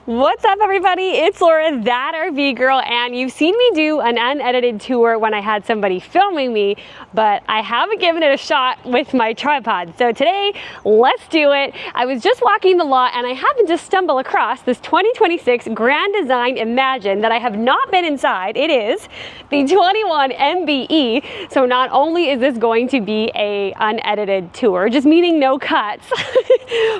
What's up, everybody? It's Laura, that RV girl, and you've seen me do an unedited tour when I had somebody filming me, but I haven't given it a shot with my tripod. So today, let's do it. I was just walking the lot and I happened to stumble across this 2026 Grand Design Imagine that I have not been inside. It is the 21MBE. So not only is this going to be a unedited tour, just meaning no cuts,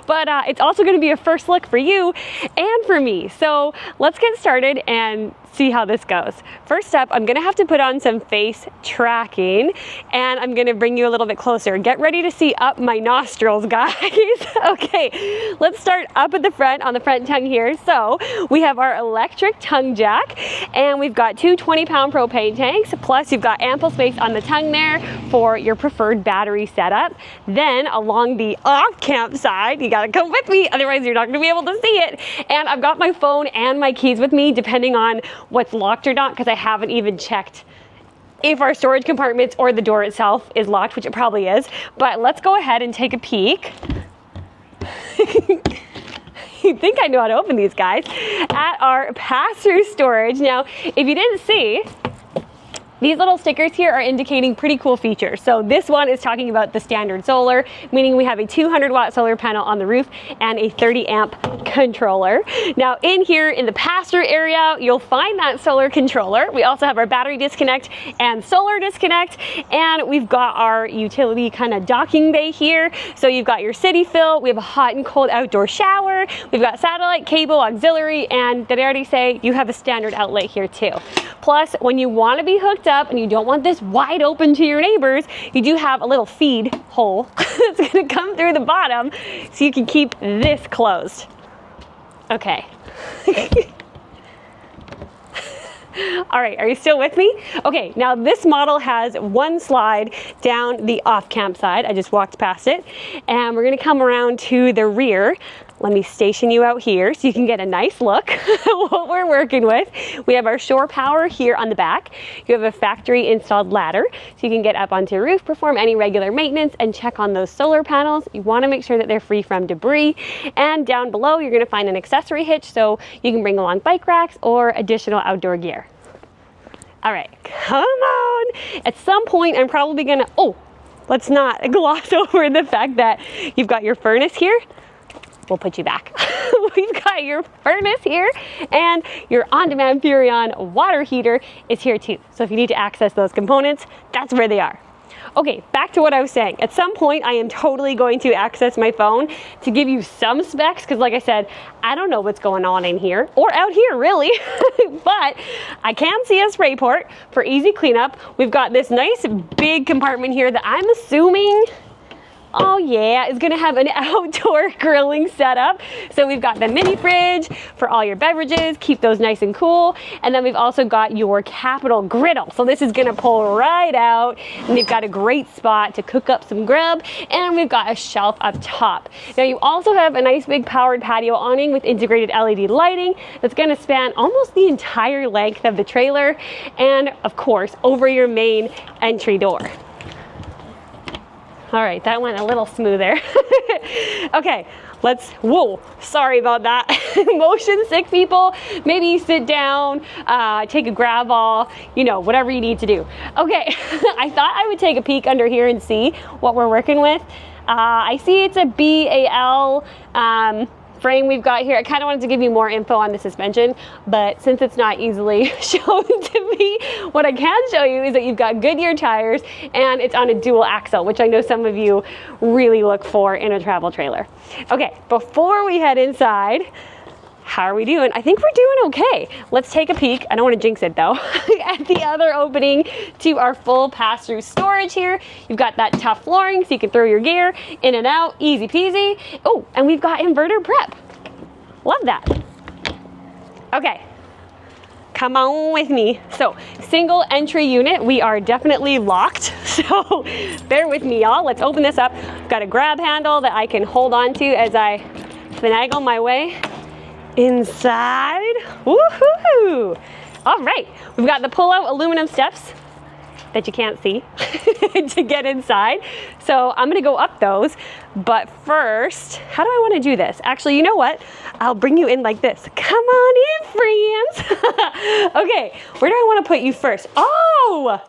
but it's also going to be a first look for you and for me. So let's get started and see how this goes. First up, I'm gonna have to put on some face tracking and I'm gonna bring you a little bit closer. Get ready to see up my nostrils, guys. Okay, let's start up at the front, on the front tongue here. So we have our electric tongue jack and we've got two 20-pound propane tanks, plus you've got ample space on the tongue there for your preferred battery setup. Then along the off-camp side, you gotta come with me, otherwise you're not gonna be able to see it. And I've got my phone and my keys with me, depending on what's locked or not, because I haven't even checked if our storage compartments or the door itself is locked, which it probably is. But let's go ahead and take a peek. You think I know how to open these, guys, at our pass-through storage. Now, if you didn't see, these little stickers here are indicating pretty cool features. So this one is talking about the standard solar, meaning we have a 200-watt solar panel on the roof and a 30-amp controller. Now in here in the pass-through area, you'll find that solar controller. We also have our battery disconnect and solar disconnect, and we've got our utility kind of docking bay here. So you've got your city fill, we have a hot and cold outdoor shower, we've got satellite, cable, auxiliary, and did I already say you have a standard outlet here too? Plus, when you want to be hooked up and you don't want this wide open to your neighbors, you do have a little feed hole that's going to come through the bottom so you can keep this closed. Okay. All right, are you still with me? Okay, now this model has one slide down the off-camp side. I just walked past it. And we're gonna come around to the rear. Let me station you out here so you can get a nice look at what we're working with. We have our shore power here on the back. You have a factory installed ladder so you can get up onto your roof, perform any regular maintenance, and check on those solar panels. You wanna make sure that they're free from debris. And down below, you're gonna find an accessory hitch so you can bring along bike racks or additional outdoor gear. All right, come on. At some point, I'm probably gonna, let's not gloss over the fact that you've got your furnace here. We'll put you back. We've got your furnace here and your on-demand Furrion water heater is here too. So if you need to access those components, that's where they are. Okay, back to what I was saying. At some point, I am totally going to access my phone to give you some specs, because like I said, I don't know what's going on in here, or out here really, but I can see a spray port for easy cleanup. We've got this nice big compartment here that I'm assuming, oh yeah, is gonna have an outdoor grilling setup. So we've got the mini fridge for all your beverages, keep those nice and cool. And then we've also got your capital griddle. So this is gonna pull right out and you've got a great spot to cook up some grub, and we've got a shelf up top. Now you also have a nice big powered patio awning with integrated LED lighting that's gonna span almost the entire length of the trailer and of course over your main entry door. All right, that went a little smoother. Okay, sorry about that. Motion sick people, maybe you sit down, take a grab ball, whatever you need to do. Okay, I thought I would take a peek under here and see what we're working with. I see it's a BAL frame we've got here. I kind of wanted to give you more info on the suspension, but since it's not easily shown to me, what I can show you is that you've got Goodyear tires and it's on a dual axle, which I know some of you really look for in a travel trailer. Okay, before we head inside, how are we doing? I think we're doing okay. Let's take a peek. I don't want to jinx it though. At the other opening to our full pass-through storage here. You've got that tough flooring so you can throw your gear in and out, easy peasy. Oh, and we've got inverter prep. Love that. Okay, come on with me. So, single entry unit, we are definitely locked. So, bear with me, y'all. Let's open this up. Got a grab handle that I can hold on to as I finagle my way inside. Woohoo! All right, we've got the pull-out aluminum steps that you can't see to get inside. So I'm gonna go up those, but first, how do I wanna do this? Actually, you know what? I'll bring you in like this. Come on in, friends. Okay, where do I wanna put you first? Oh,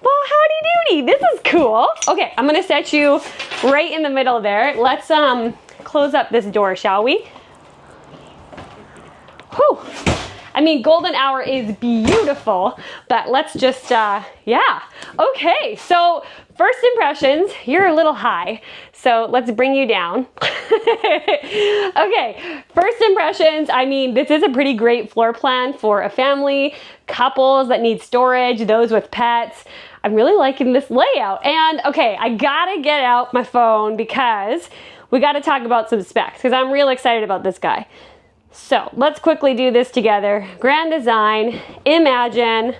well, howdy doody, this is cool. Okay, I'm gonna set you right in the middle there. Let's close up this door, shall we? Whew. I mean, golden hour is beautiful, but let's just, yeah. Okay, so first impressions, you're a little high, so let's bring you down. Okay, first impressions, I mean, this is a pretty great floor plan for a family, couples that need storage, those with pets. I'm really liking this layout. And okay, I gotta get out my phone because we gotta talk about some specs, because I'm real excited about this guy. So let's quickly do this together. Grand Design, Imagine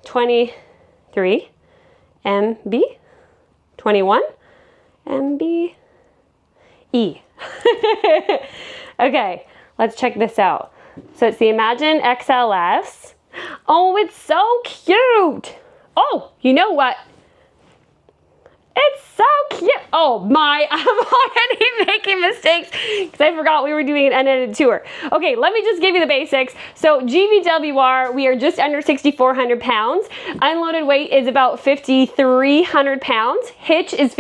23 MB, 21 MBE. Okay, let's check this out. So it's the Imagine XLS. Oh, it's so cute. Oh, you know what? It's so cute. Oh my, I'm already making mistakes because I forgot we were doing an unedited tour. Okay, let me just give you the basics. So GVWR, we are just under 6,400 pounds. Unloaded weight is about 5,300 pounds. Hitch is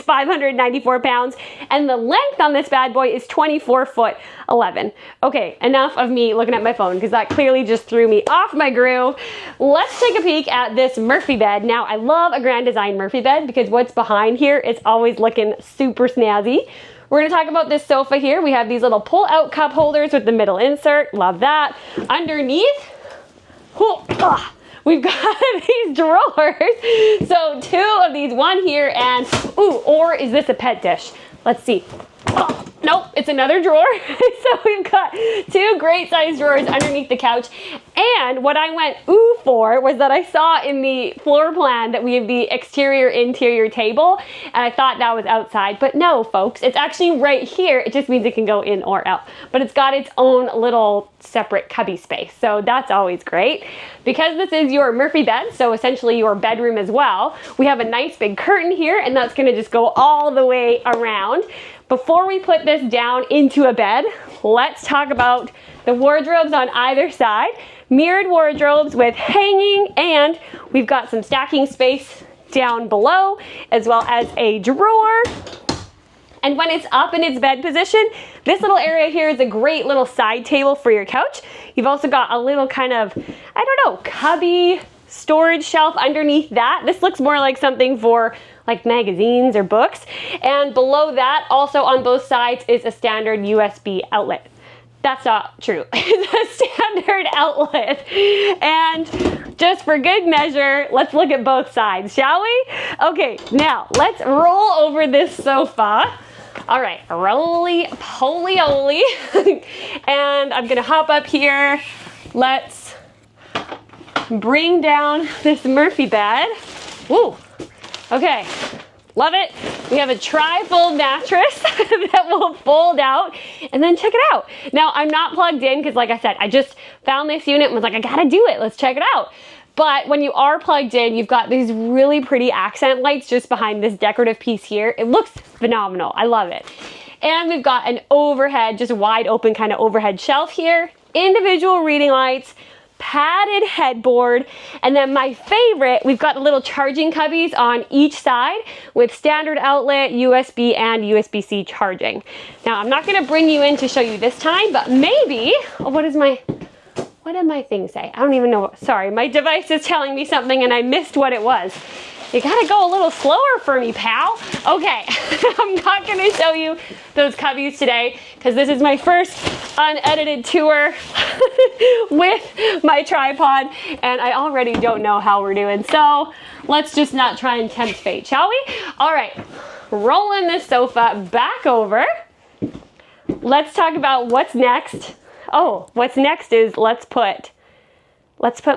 594 pounds, and the length on this bad boy is 24'11". Okay, enough of me looking at my phone because that clearly just threw me off my groove. Let's take a peek at this Murphy bed. Now, I love a Grand Design Murphy bed because what's behind here is always looking super snazzy. We're gonna talk about this sofa here. We have these little pull-out cup holders with the middle insert. Love that. Underneath, we've got these drawers. So 2 of these, one here and, ooh, or is this a pet dish? Let's see. Oh, nope, it's another drawer. So we've got 2 great sized drawers underneath the couch. And what I went ooh for was that I saw in the floor plan that we have the exterior interior table, and I thought that was outside, but no folks, it's actually right here. It just means it can go in or out, but it's got its own little separate cubby space. So that's always great. Because this is your Murphy bed, so essentially your bedroom as well, we have a nice big curtain here, and that's gonna just go all the way around. Before we put this down into a bed, let's talk about the wardrobes on either side. Mirrored wardrobes with hanging, and we've got some stacking space down below, as well as a drawer. And when it's up in its bed position, this little area here is a great little side table for your couch. You've also got a little kind of, I don't know, cubby storage shelf underneath that. This looks more like something for like magazines or books. And below that, also on both sides, is a standard USB outlet. That's not true. It's a standard outlet. And just for good measure, let's look at both sides, shall we? Okay, now let's roll over this sofa. All right, roly-poly-oly. And I'm gonna hop up here. Let's bring down this Murphy bed. Woo, okay. Love it. We have a tri-fold mattress that will fold out, and then check it out. Now, I'm not plugged in because like I said, I just found this unit and was like, I gotta do it. Let's check it out. But when you are plugged in, you've got these really pretty accent lights just behind this decorative piece here. It looks phenomenal. I love it. And we've got an overhead, just wide open kind of overhead shelf here, individual reading lights, padded headboard, and then my favorite, we've got the little charging cubbies on each side with standard outlet, USB, and USB-C charging. Now, I'm not gonna bring you in to show you this time, but maybe, oh, what did my thing say? I don't even know. Sorry, my device is telling me something and I missed what it was. You gotta go a little slower for me, pal. Okay, I'm not gonna show you those cubbies today because this is my first unedited tour with my tripod and I already don't know how we're doing. So let's just not try and tempt fate, shall we? All right, rolling this sofa back over. Let's talk about what's next. Oh, what's next is let's put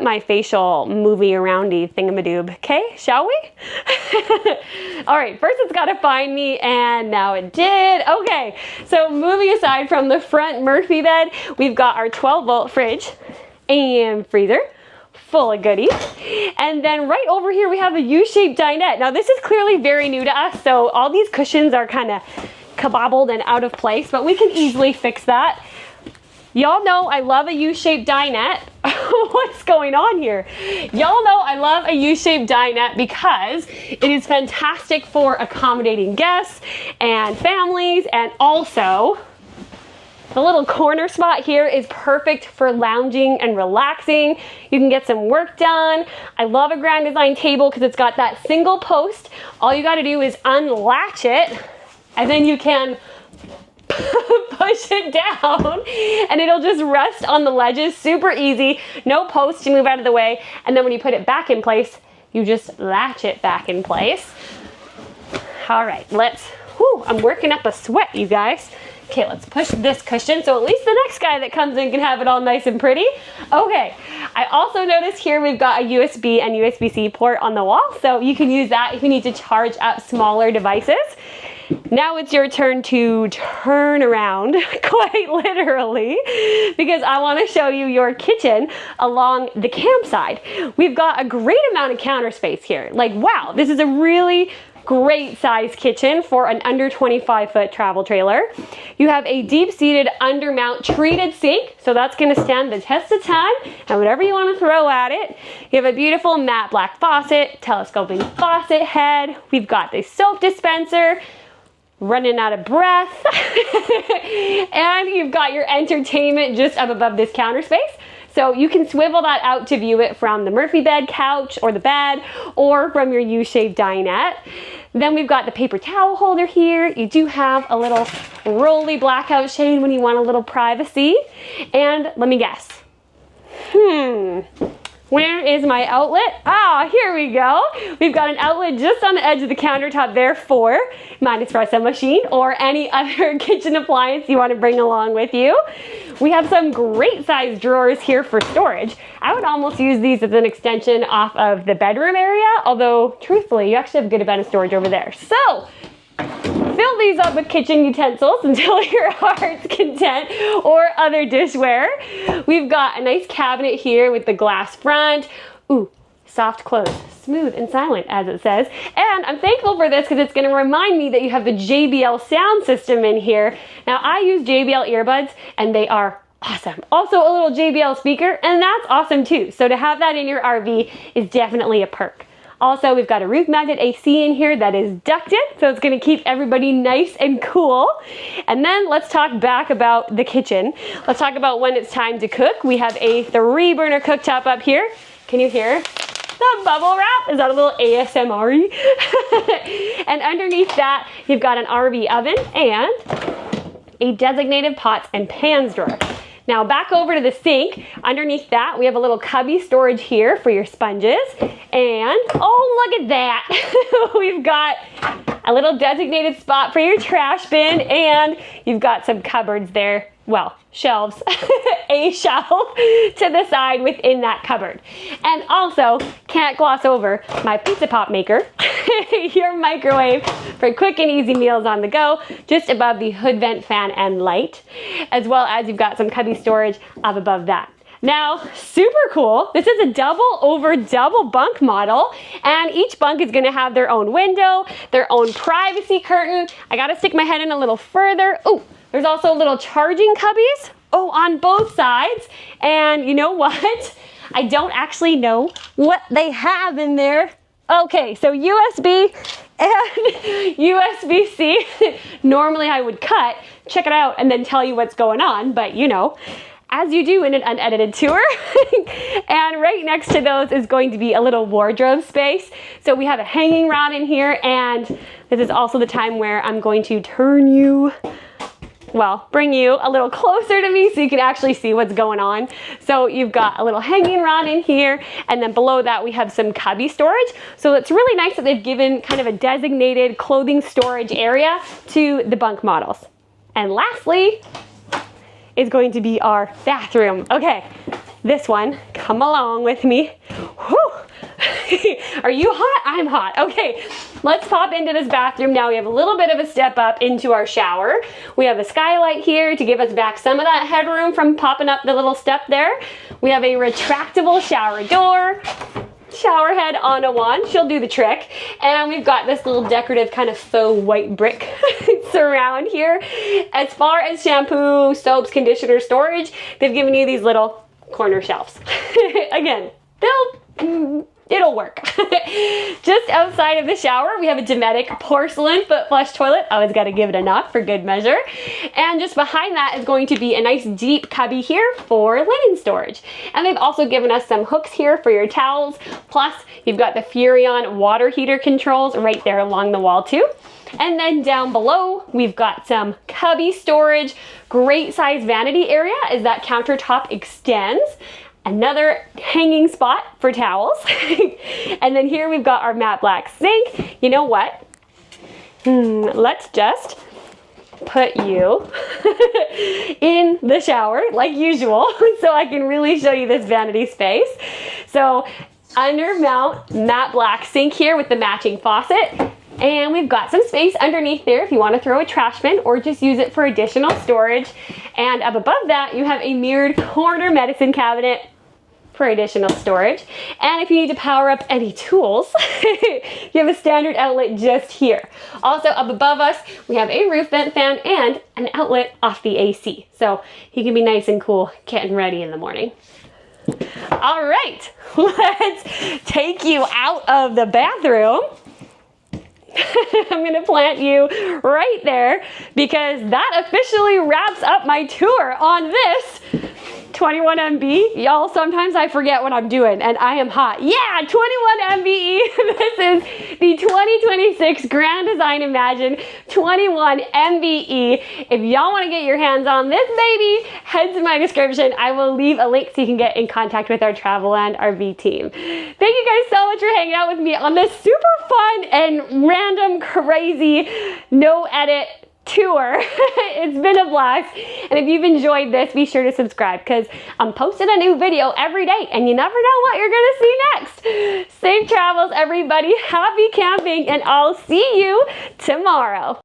my facial movie aroundy thingamadoob, okay? Shall we? All right, first it's gotta find me, and now it did. Okay, so moving aside from the front Murphy bed, we've got our 12-volt fridge and freezer, full of goodies. And then right over here we have a U-shaped dinette. Now this is clearly very new to us, so all these cushions are kind of kabobbled and out of place, but we can easily fix that. Y'all know I love a U-shaped dinette. What's going on here? Y'all know I love a U-shaped dinette because it is fantastic for accommodating guests and families, and also the little corner spot here is perfect for lounging and relaxing. You can get some work done. I love a Grand Design table because it's got that single post. All you got to do is unlatch it, and then you can push it down and it'll just rest on the ledges. Super easy, no post to move out of the way, and then when you put it back in place, you just latch it back in place. All right, I'm working up a sweat, you guys. Okay, let's push this cushion so at least the next guy that comes in can have it all nice and pretty. Okay, I also noticed here we've got a USB and USB-C port on the wall, so you can use that if you need to charge up smaller devices. Now it's your turn to turn around, quite literally, because I want to show you your kitchen along the campsite. We've got a great amount of counter space here. Like, wow, this is a really great size kitchen for an under 25-foot travel trailer. You have a deep-seated undermount treated sink, so that's going to stand the test of time and whatever you want to throw at it. You have a beautiful matte black faucet, telescoping faucet head. We've got the soap dispenser, running out of breath, and you've got your entertainment just up above this counter space. So you can swivel that out to view it from the Murphy bed couch or the bed, or from your U-shaped dinette. Then we've got the paper towel holder here. You do have a little rolly blackout shade when you want a little privacy. And let me guess. Where is my outlet? Ah, here we go. We've got an outlet just on the edge of the countertop there for my espresso machine or any other kitchen appliance you want to bring along with you. We have some great size drawers here for storage. I would almost use these as an extension off of the bedroom area, although truthfully, you actually have a good amount of storage over there. So, fill these up with kitchen utensils until your heart's content, or other dishware. We've got a nice cabinet here with the glass front. Ooh, soft close, smooth and silent, as it says. And I'm thankful for this because it's going to remind me that you have the JBL sound system in here. Now, I use JBL earbuds and they are awesome. Also a little JBL speaker, and that's awesome too. So to have that in your RV is definitely a perk. Also, we've got a roof mounted AC in here that is ducted, so it's going to keep everybody nice and cool. And then let's talk back about the kitchen. Let's talk about when it's time to cook. We have a 3-burner cooktop up here. Can you hear the bubble wrap? Is that a little ASMR-y? And underneath that, you've got an RV oven and a designated pots and pans drawer. Now back over to the sink. Underneath that, we have a little cubby storage here for your sponges. And, oh, look at that. We've got a little designated spot for your trash bin, and you've got some cupboards there. Well, shelves, a shelf to the side within that cupboard. And also, can't gloss over my pizza pop maker, your microwave for quick and easy meals on the go, just above the hood vent fan and light, as well as you've got some cubby storage up above that. Now, super cool, this is a double over double bunk model, and each bunk is gonna have their own window, their own privacy curtain. I gotta stick my head in a little further. Ooh, there's also little charging cubbies, on both sides. And you know what? I don't actually know what they have in there. Okay, so USB and USB-C. Normally I would cut, check it out, and then tell you what's going on, but you know, as you do in an unedited tour. And right next to those is going to be a little wardrobe space. So we have a hanging rod in here, and this is also the time where I'm going to bring you a little closer to me so you can actually see what's going on. So you've got a little hanging rod in here, and then below that we have some cubby storage. So it's really nice that they've given kind of a designated clothing storage area to the bunk models. And lastly is going to be our bathroom. Okay, this one, come along with me. Whew. Are you hot? I'm hot. Okay, let's pop into this bathroom now. We have a little bit of a step up into our shower. We have a skylight here to give us back some of that headroom from popping up the little step there. We have a retractable shower door. Shower head on a wand, she'll do the trick. And we've got this little decorative kind of faux white brick surround here. As far as shampoo, soaps, conditioner storage, they've given you these little corner shelves. Again, it'll work. Just outside of the shower, we have a Dinette porcelain foot flush toilet. Always got to give it a knock for good measure. And just behind that is going to be a nice deep cubby here for linen storage. And they've also given us some hooks here for your towels. Plus, you've got the Furrion water heater controls right there along the wall too. And then down below, we've got some cubby storage. Great size vanity area as that countertop extends. Another hanging spot for towels. And then here we've got our matte black sink. You know what? Let's just put you in the shower like usual so I can really show you this vanity space. So under mount matte black sink here with the matching faucet. And we've got some space underneath there if you want to throw a trash bin or just use it for additional storage. And up above that, you have a mirrored corner medicine cabinet for additional storage. And if you need to power up any tools, you have a standard outlet just here. Also up above us, we have a roof vent fan and an outlet off the AC. So he can be nice and cool getting ready in the morning. All right, let's take you out of the bathroom. I'm gonna plant you right there because that officially wraps up my tour on this 21MB. Y'all, sometimes I forget what I'm doing and I am hot. Yeah, 21MBE. This is the 2026 Grand Design Imagine 21MBE. If y'all want to get your hands on this baby, head to my description. I will leave a link so you can get in contact with our TRAVELAND RV team. Thank you guys so much for hanging out with me on this super fun and random, crazy, no edit tour. It's been a blast. And if you've enjoyed this, be sure to subscribe because I'm posting a new video every day and you never know what you're gonna see next. Safe travels, everybody. Happy camping, and I'll see you tomorrow.